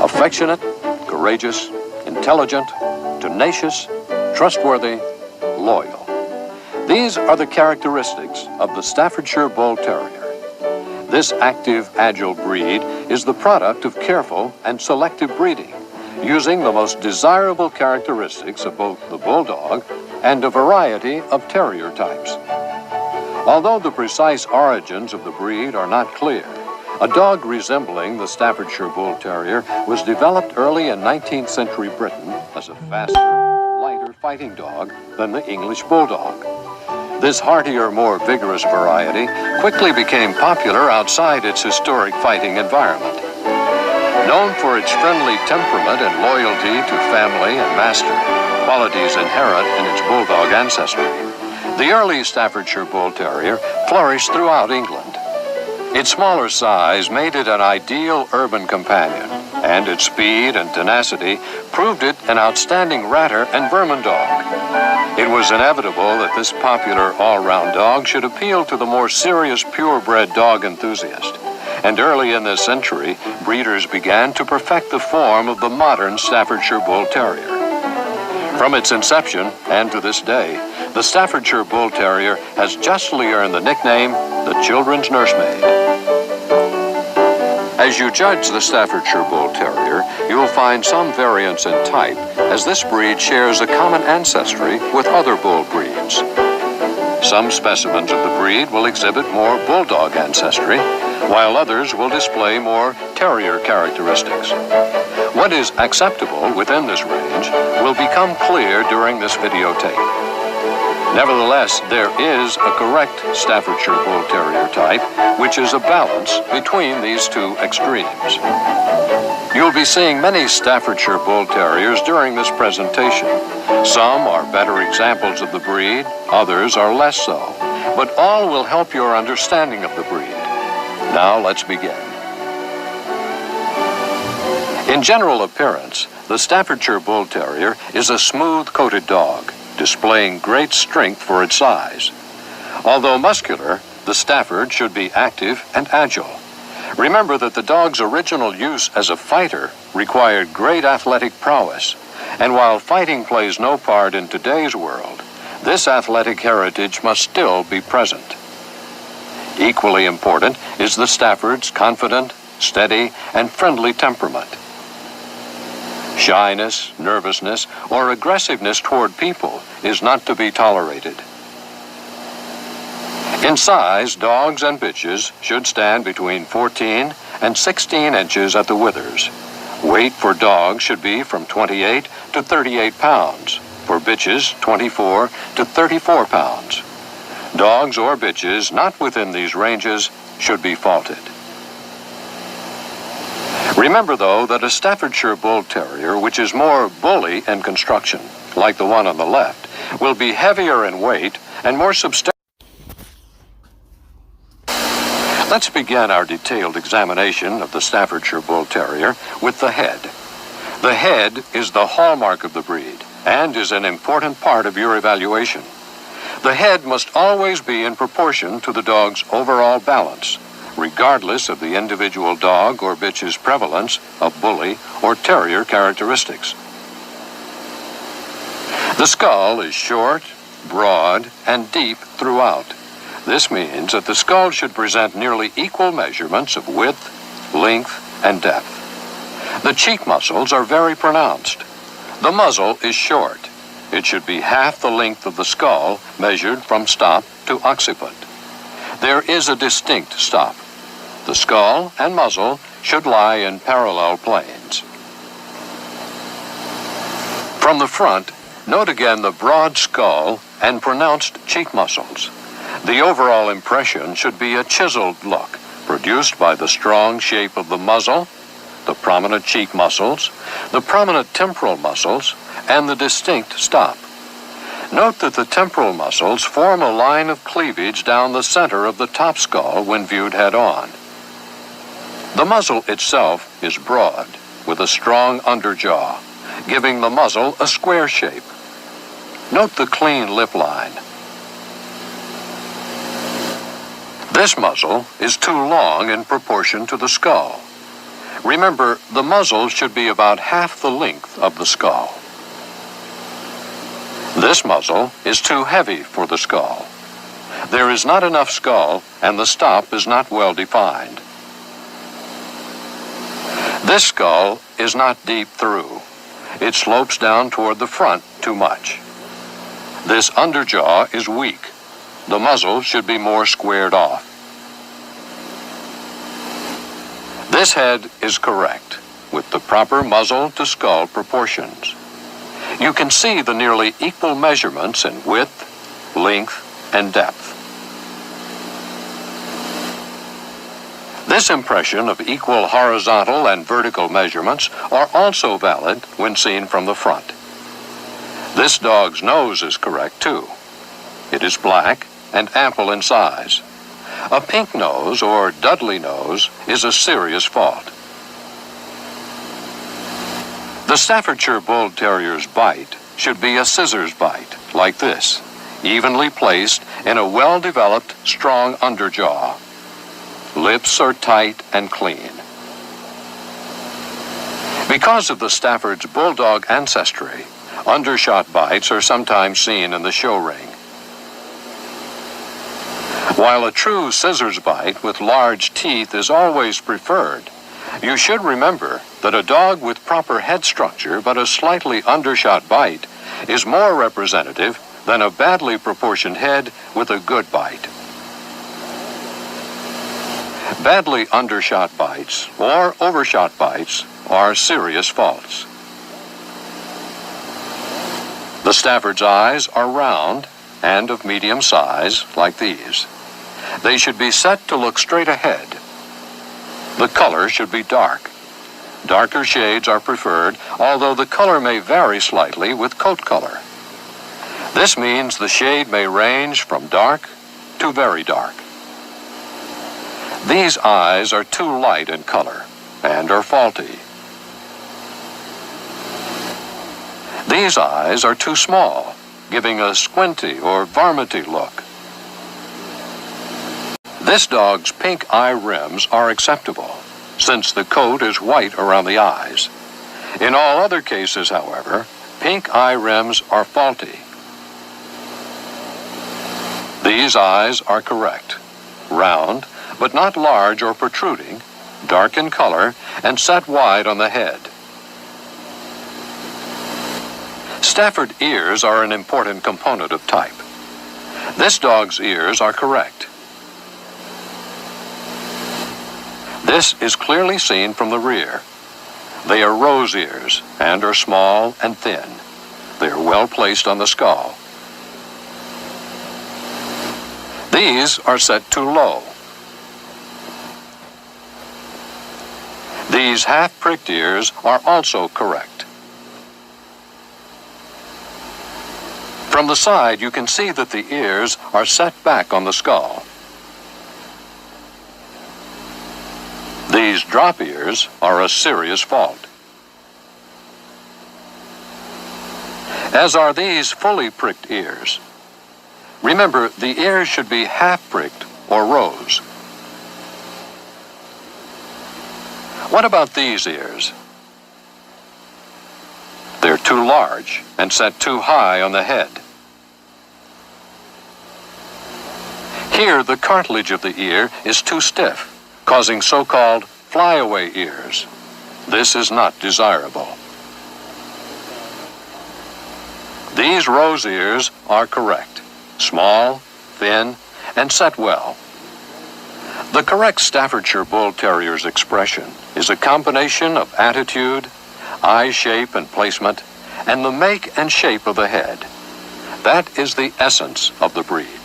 Affectionate, courageous, intelligent, tenacious, trustworthy, loyal. These are the characteristics of the Staffordshire Bull Terrier. This active, agile breed is the product of careful and selective breeding, using the most desirable characteristics of both the bulldog and a variety of terrier types. Although the precise origins of the breed are not clear, a dog resembling the Staffordshire Bull Terrier was developed early in 19th century Britain as a faster, lighter fighting dog than the English Bulldog. This heartier, more vigorous variety quickly became popular outside its historic fighting environment. Known for its friendly temperament and loyalty to family and master, qualities inherent in its bulldog ancestry, the early Staffordshire Bull Terrier flourished throughout England. Its smaller size made it an ideal urban companion, and its speed and tenacity proved it an outstanding ratter and vermin dog. It was inevitable that this popular all-round dog should appeal to the more serious purebred dog enthusiast, and early in this century, breeders began to perfect the form of the modern Staffordshire Bull Terrier. From its inception, and to this day, the Staffordshire Bull Terrier has justly earned the nickname the children's nursemaid. As you judge the Staffordshire Bull Terrier, you will find some variance in type, as this breed shares a common ancestry with other bull breeds. Some specimens of the breed will exhibit more bulldog ancestry, while others will display more terrier characteristics. What is acceptable within this range will become clear during this videotape. Nevertheless, there is a correct Staffordshire Bull Terrier type, which is a balance between these two extremes. You'll be seeing many Staffordshire Bull Terriers during this presentation. Some are better examples of the breed, others are less so, but all will help your understanding of the breed. Now let's begin. In general appearance, the Staffordshire Bull Terrier is a smooth-coated dog, displaying great strength for its size. Although muscular, the Stafford should be active and agile. Remember that the dog's original use as a fighter required great athletic prowess, and while fighting plays no part in today's world, this athletic heritage must still be present. Equally important is the Stafford's confident, steady, and friendly temperament. Shyness, nervousness, or aggressiveness toward people is not to be tolerated. In size, dogs and bitches should stand between 14 and 16 inches at the withers. Weight for dogs should be from 28 to 38 pounds. For bitches, 24 to 34 pounds. Dogs or bitches not within these ranges should be faulted. Remember, though, that a Staffordshire Bull Terrier, which is more bully in construction, like the one on the left, will be heavier in weight and more substantial. Let's begin our detailed examination of the Staffordshire Bull Terrier with the head. The head is the hallmark of the breed and is an important part of your evaluation. The head must always be in proportion to the dog's overall balance, regardless of the individual dog or bitch's prevalence of bully or terrier characteristics. The skull is short, broad, and deep throughout. This means that the skull should present nearly equal measurements of width, length, and depth. The cheek muscles are very pronounced. The muzzle is short. It should be half the length of the skull measured from stop to occiput. There is a distinct stop. The skull and muzzle should lie in parallel planes. From the front, note again the broad skull and pronounced cheek muscles. The overall impression should be a chiseled look, produced by the strong shape of the muzzle, the prominent cheek muscles, the prominent temporal muscles, and the distinct stop. Note that the temporal muscles form a line of cleavage down the center of the top skull when viewed head-on. The muzzle itself is broad, with a strong underjaw, giving the muzzle a square shape. Note the clean lip line. This muzzle is too long in proportion to the skull. Remember, the muzzle should be about half the length of the skull. This muzzle is too heavy for the skull. There is not enough skull, and the stop is not well defined. This skull is not deep through. It slopes down toward the front too much. This underjaw is weak. The muzzle should be more squared off. This head is correct, with the proper muzzle to skull proportions. You can see the nearly equal measurements in width, length, and depth. This impression of equal horizontal and vertical measurements are also valid when seen from the front. This dog's nose is correct too. It is black and ample in size. A pink nose or Dudley nose is a serious fault. The Staffordshire Bull Terrier's bite should be a scissors bite, like this, evenly placed in a well-developed, strong underjaw. Lips are tight and clean. Because of the Stafford's Bulldog ancestry, undershot bites are sometimes seen in the show ring. While a true scissors bite with large teeth is always preferred, you should remember that a dog with proper head structure but a slightly undershot bite is more representative than a badly proportioned head with a good bite. Badly undershot bites or overshot bites are serious faults. The Stafford's eyes are round and of medium size, like these. They should be set to look straight ahead. The color should be dark. Darker shades are preferred, although the color may vary slightly with coat color. This means the shade may range from dark to very dark. These eyes are too light in color and are faulty. These eyes are too small, giving a squinty or varminty look. This dog's pink eye rims are acceptable, since the coat is white around the eyes. In all other cases, however, pink eye rims are faulty. These eyes are correct, round, but not large or protruding, dark in color, and set wide on the head. Stafford ears are an important component of type. This dog's ears are correct. This is clearly seen from the rear. They are rose ears and are small and thin. They are well placed on the skull. These are set too low. These half-pricked ears are also correct. From the side, you can see that the ears are set back on the skull. These drop ears are a serious fault. As are these fully pricked ears. Remember, the ears should be half-pricked or rose. What about these ears? They're too large and set too high on the head. Here, the cartilage of the ear is too stiff, causing so-called flyaway ears. This is not desirable. These rose ears are correct, small, thin, and set well. The correct Staffordshire Bull Terrier's expression is a combination of attitude, eye shape and placement, and the make and shape of the head. That is the essence of the breed.